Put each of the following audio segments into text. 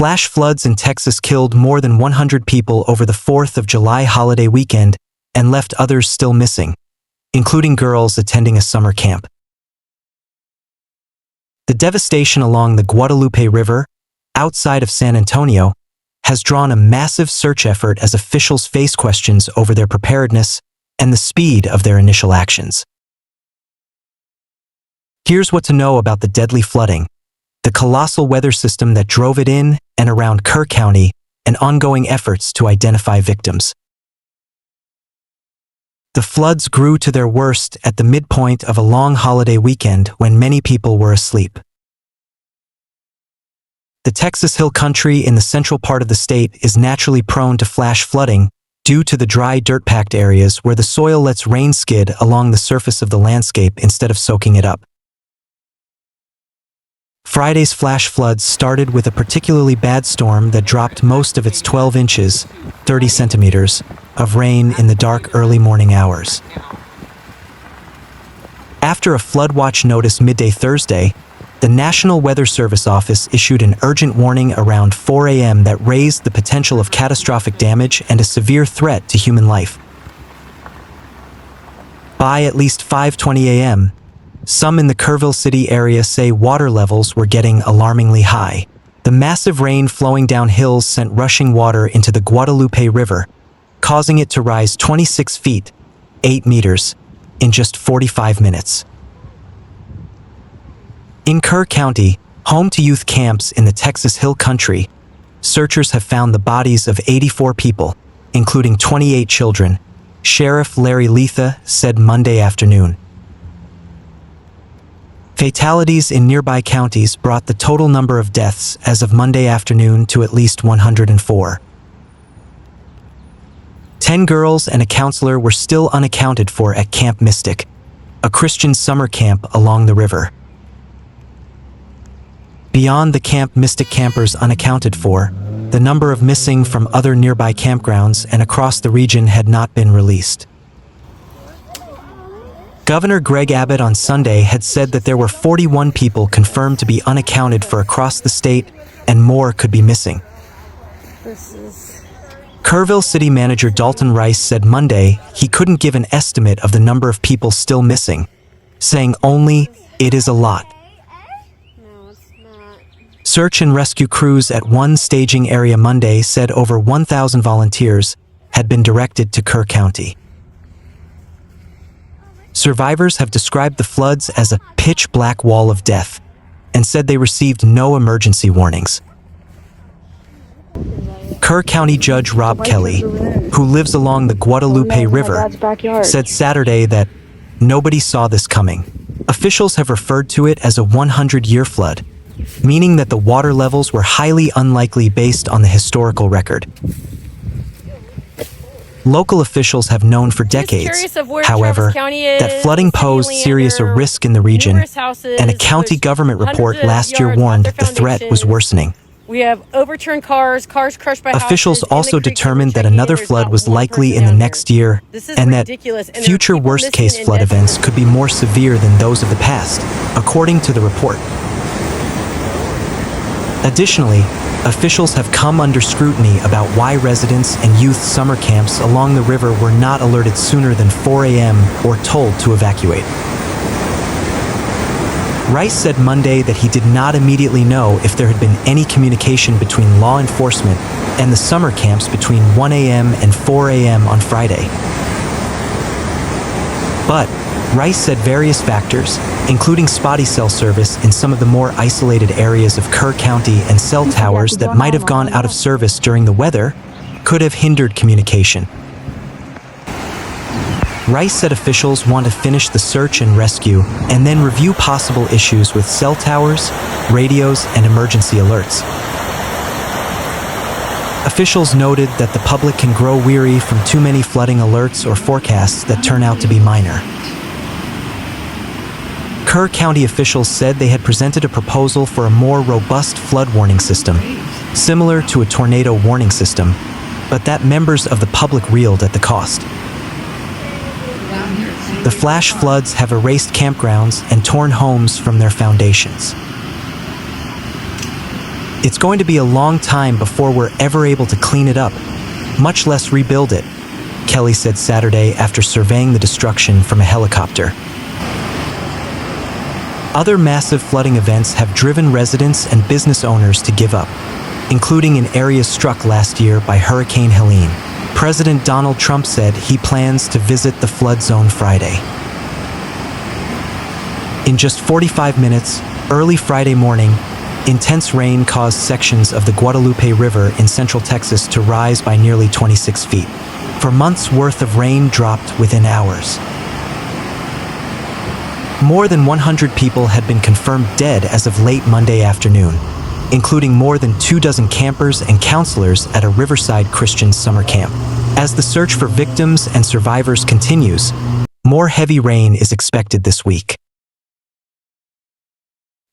Flash floods in Texas killed more than 100 people over the 4th of July holiday weekend and left others still missing, including girls attending a summer camp. The devastation along the Guadalupe River, outside of San Antonio, has drawn a massive search effort as officials face questions over their preparedness and the speed of their initial actions. Here's what to know about the deadly flooding, the colossal weather system that drove it in and around Kerr County, and ongoing efforts to identify victims. The floods grew to their worst at the midpoint of a long holiday weekend when many people were asleep. The Texas Hill Country in the central part of the state is naturally prone to flash flooding due to the dry, dirt-packed areas where the soil lets rain skid along the surface of the landscape instead of soaking it up. Friday's flash floods started with a particularly bad storm that dropped most of its 12 inches, 30 centimeters, of rain in the dark early morning hours. After a flood watch notice midday Thursday, the National Weather Service Office issued an urgent warning around 4 a.m. that raised the potential of catastrophic damage and a severe threat to human life. By at least 5:20 a.m., some in the Kerrville City area say water levels were getting alarmingly high. The massive rain flowing down hills sent rushing water into the Guadalupe River, causing it to rise 26 feet, 8 meters, in just 45 minutes. In Kerr County, home to youth camps in the Texas Hill Country, searchers have found the bodies of 84 people, including 28 children, Sheriff Larry Leitha said Monday afternoon. Fatalities in nearby counties brought the total number of deaths as of Monday afternoon to at least 104. 10 girls and a counselor were still unaccounted for at Camp Mystic, a Christian summer camp along the river. Beyond the Camp Mystic campers unaccounted for, the number of missing from other nearby campgrounds and across the region had not been released. Governor Greg Abbott on Sunday had said that there were 41 people confirmed to be unaccounted for across the state, and more could be missing. Kerrville City Manager Dalton Rice said Monday he couldn't give an estimate of the number of people still missing, saying only, "It is a lot." Search and rescue crews at one staging area Monday said over 1,000 volunteers had been directed to Kerr County. Survivors have described the floods as a pitch-black wall of death and said they received no emergency warnings. Kerr County Judge Rob Kelly, who lives along the Guadalupe River, said Saturday that nobody saw this coming. Officials have referred to it as a 100-year flood, meaning that the water levels were highly unlikely based on the historical record. Local officials have known for decades, however, that flooding posed serious a risk in the region, and a county government report last year warned the threat was worsening. We have overturned cars crushed by houses. Officials also determined that another flood was likely in the next year, and that future worst-case flood events could be more severe than those of the past, according to the report. Additionally, officials have come under scrutiny about why residents and youth summer camps along the river were not alerted sooner than 4 a.m. or told to evacuate. Rice said Monday that he did not immediately know if there had been any communication between law enforcement and the summer camps between 1 a.m. and 4 a.m. on Friday. But Rice said various factors, including spotty cell service in some of the more isolated areas of Kerr County and cell towers that might have gone out of service during the weather, could have hindered communication. Rice said officials want to finish the search and rescue and then review possible issues with cell towers, radios, and emergency alerts. Officials noted that the public can grow weary from too many flooding alerts or forecasts that turn out to be minor. Kerr County officials said they had presented a proposal for a more robust flood warning system, similar to a tornado warning system, but that members of the public reeled at the cost. The flash floods have erased campgrounds and torn homes from their foundations. It's going to be a long time before we're ever able to clean it up, much less rebuild it, Kelly said Saturday after surveying the destruction from a helicopter. Other massive flooding events have driven residents and business owners to give up, including in areas struck last year by Hurricane Helene. President Donald Trump said he plans to visit the flood zone Friday. In just 45 minutes, early Friday morning, intense rain caused sections of the Guadalupe River in central Texas to rise by nearly 26 feet. For months' worth of rain dropped within hours. More than 100 people had been confirmed dead as of late Monday afternoon, including more than 24 campers and counselors at a Riverside Christian summer camp. As the search for victims and survivors continues, more heavy rain is expected this week.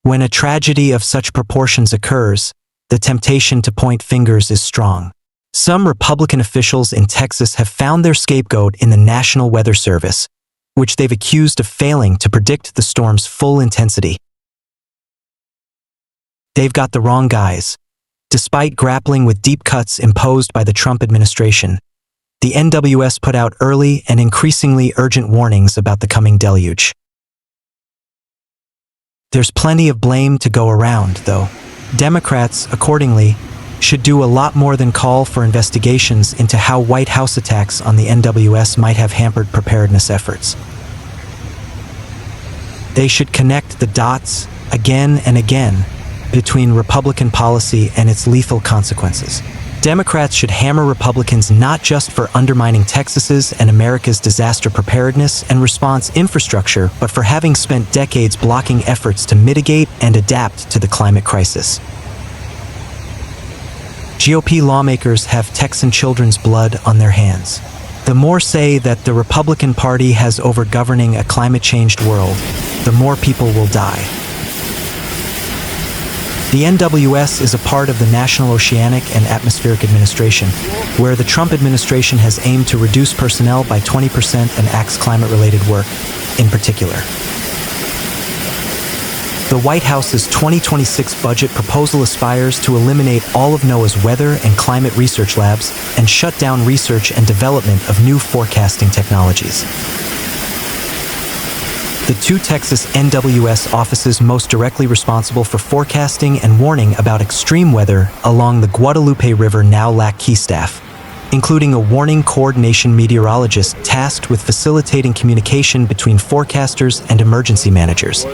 When a tragedy of such proportions occurs, the temptation to point fingers is strong. Some Republican officials in Texas have found their scapegoat in the National Weather Service, which they've accused of failing to predict the storm's full intensity. They've got the wrong guys. Despite grappling with deep cuts imposed by the Trump administration, the NWS put out early and increasingly urgent warnings about the coming deluge. There's plenty of blame to go around, though. Democrats, accordingly, should do a lot more than call for investigations into how White House attacks on the NWS might have hampered preparedness efforts. They should connect the dots again and again between Republican policy and its lethal consequences. Democrats should hammer Republicans not just for undermining Texas's and America's disaster preparedness and response infrastructure, but for having spent decades blocking efforts to mitigate and adapt to the climate crisis. GOP lawmakers have Texan children's blood on their hands. The more say that the Republican Party has over governing a climate-changed world, the more people will die. The NWS is a part of the National Oceanic and Atmospheric Administration, where the Trump administration has aimed to reduce personnel by 20% and axed climate-related work, in particular. The White House's 2026 budget proposal aspires to eliminate all of NOAA's weather and climate research labs and shut down research and development of new forecasting technologies. The two Texas NWS offices most directly responsible for forecasting and warning about extreme weather along the Guadalupe River now lack key staff, including a warning coordination meteorologist tasked with facilitating communication between forecasters and emergency managers.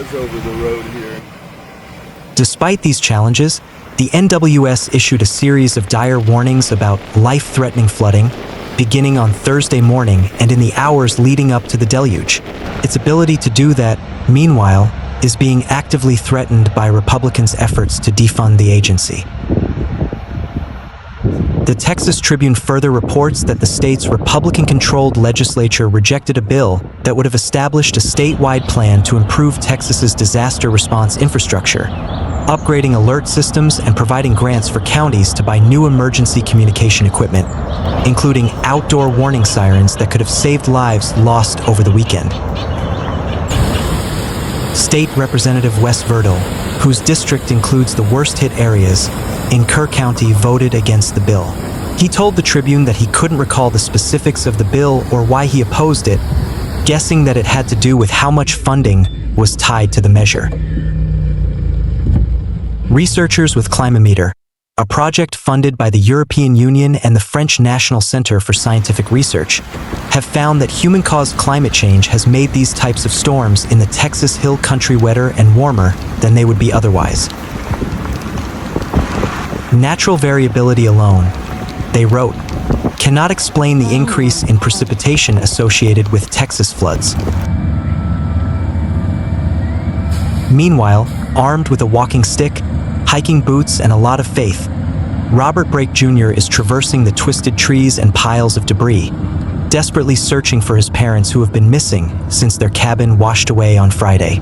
Despite these challenges, the NWS issued a series of dire warnings about life-threatening flooding, beginning on Thursday morning and in the hours leading up to the deluge. Its ability to do that, meanwhile, is being actively threatened by Republicans' efforts to defund the agency. The Texas Tribune further reports that the state's Republican-controlled legislature rejected a bill that would have established a statewide plan to improve Texas's disaster response infrastructure, upgrading alert systems and providing grants for counties to buy new emergency communication equipment, including outdoor warning sirens that could have saved lives lost over the weekend. State Representative Wes Verdell, whose district includes the worst-hit areas in Kerr County, voted against the bill. He told the Tribune that he couldn't recall the specifics of the bill or why he opposed it, guessing that it had to do with how much funding was tied to the measure. Researchers with Climameter, a project funded by the European Union and the French National Center for Scientific Research, have found that human-caused climate change has made these types of storms in the Texas Hill Country wetter and warmer than they would be otherwise. Natural variability alone, they wrote, cannot explain the increase in precipitation associated with Texas floods. Meanwhile, armed with a walking stick, hiking boots, and a lot of faith, Robert Brake Jr. is traversing the twisted trees and piles of debris, desperately searching for his parents who have been missing since their cabin washed away on Friday.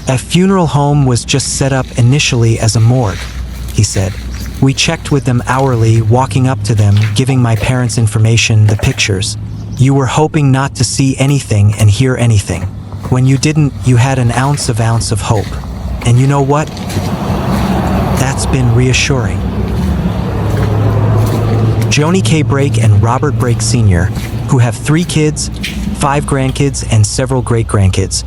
A funeral home was just set up initially as a morgue, he said. We checked with them hourly, walking up to them, giving my parents information, the pictures. You were hoping not to see anything and hear anything. When you didn't, you had an ounce of hope. And you know what? That's been reassuring. Joni K. Brake and Robert Brake Sr., who have 3 kids, 5 grandkids, and several great-grandkids,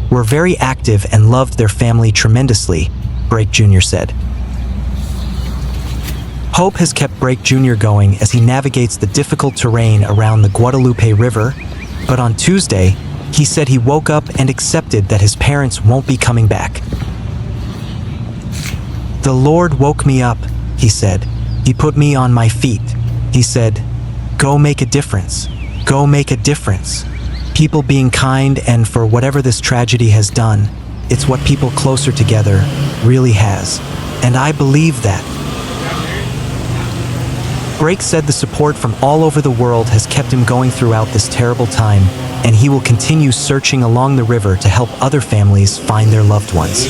were very active and loved their family tremendously, Brake Jr. said. Hope has kept Brake Jr. going as he navigates the difficult terrain around the Guadalupe River, but on Tuesday, he said he woke up and accepted that his parents won't be coming back. "The Lord woke me up," he said. "He put me on my feet. He said, 'Go make a difference. Go make a difference.' People being kind, and for whatever this tragedy has done, it's what people closer together really has. And I believe that." Brake said the support from all over the world has kept him going throughout this terrible time, and he will continue searching along the river to help other families find their loved ones.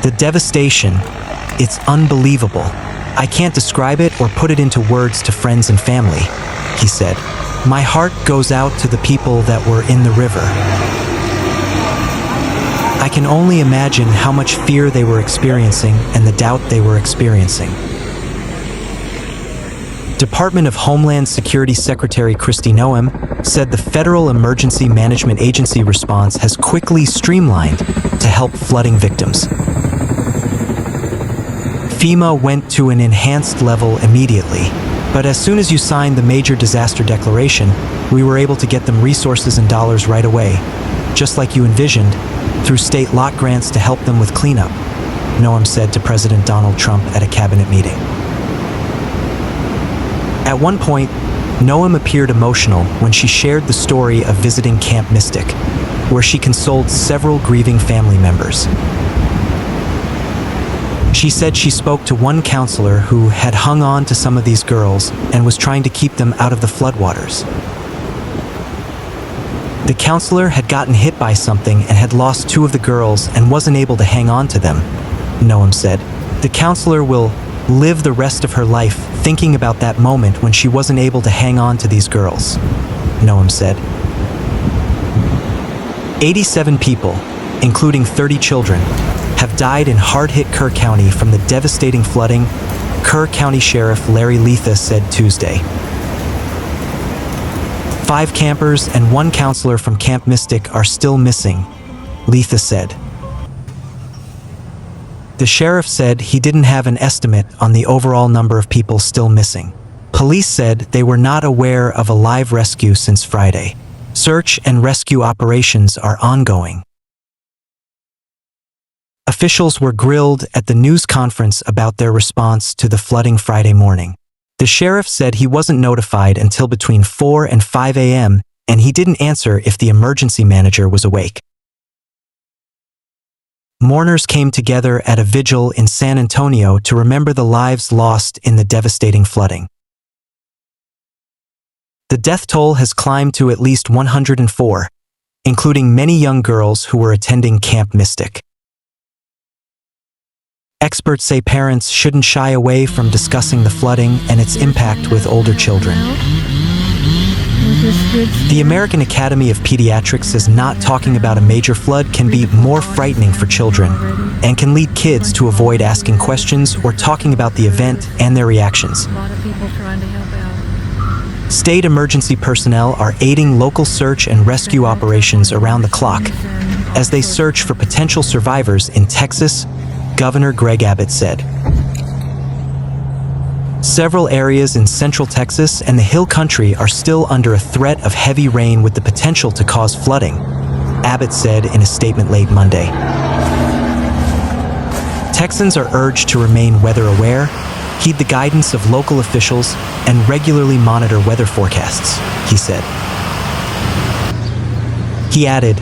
"The devastation, it's unbelievable. I can't describe it or put it into words to friends and family," he said. "My heart goes out to the people that were in the river. I can only imagine how much fear they were experiencing and the doubt they were experiencing." Department of Homeland Security Secretary Kristi Noem said the Federal Emergency Management Agency response has quickly streamlined to help flooding victims. FEMA went to an enhanced level immediately, but as soon as you signed the major disaster declaration, we were able to get them resources and dollars right away, just like you envisioned, through state lot grants to help them with cleanup, Noem said to President Donald Trump at a cabinet meeting. At one point, Noem appeared emotional when she shared the story of visiting Camp Mystic, where she consoled several grieving family members. She said she spoke to one counselor who had hung on to some of these girls and was trying to keep them out of the floodwaters. The counselor had gotten hit by something and had lost 2 of the girls and wasn't able to hang on to them, Noem said. The counselor will live the rest of her life thinking about that moment when she wasn't able to hang on to these girls, Noem said. 87 people, including 30 children, have died in hard-hit Kerr County from the devastating flooding, Kerr County Sheriff Larry Leitha said Tuesday. 5 campers and 1 counselor from Camp Mystic are still missing, Leitha said. The sheriff said he didn't have an estimate on the overall number of people still missing. Police said they were not aware of a live rescue since Friday. Search and rescue operations are ongoing. Officials were grilled at the news conference about their response to the flooding Friday morning. The sheriff said he wasn't notified until between 4 and 5 a.m., and he didn't answer if the emergency manager was awake. Mourners came together at a vigil in San Antonio to remember the lives lost in the devastating flooding. The death toll has climbed to at least 104, including many young girls who were attending Camp Mystic. Experts say parents shouldn't shy away from discussing the flooding and its impact with older children. The American Academy of Pediatrics says not talking about a major flood can be more frightening for children and can lead kids to avoid asking questions or talking about the event and their reactions. State emergency personnel are aiding local search and rescue operations around the clock as they search for potential survivors in Texas, Governor Greg Abbott said. Several areas in central Texas and the Hill Country are still under a threat of heavy rain with the potential to cause flooding, Abbott said in a statement late Monday. Texans are urged to remain weather aware, heed the guidance of local officials, and regularly monitor weather forecasts, he said. He added,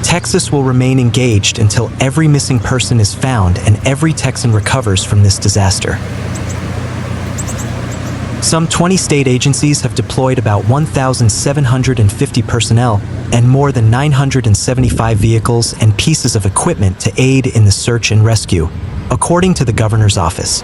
Texas will remain engaged until every missing person is found and every Texan recovers from this disaster. Some 20 state agencies have deployed about 1,750 personnel and more than 975 vehicles and pieces of equipment to aid in the search and rescue, according to the governor's office.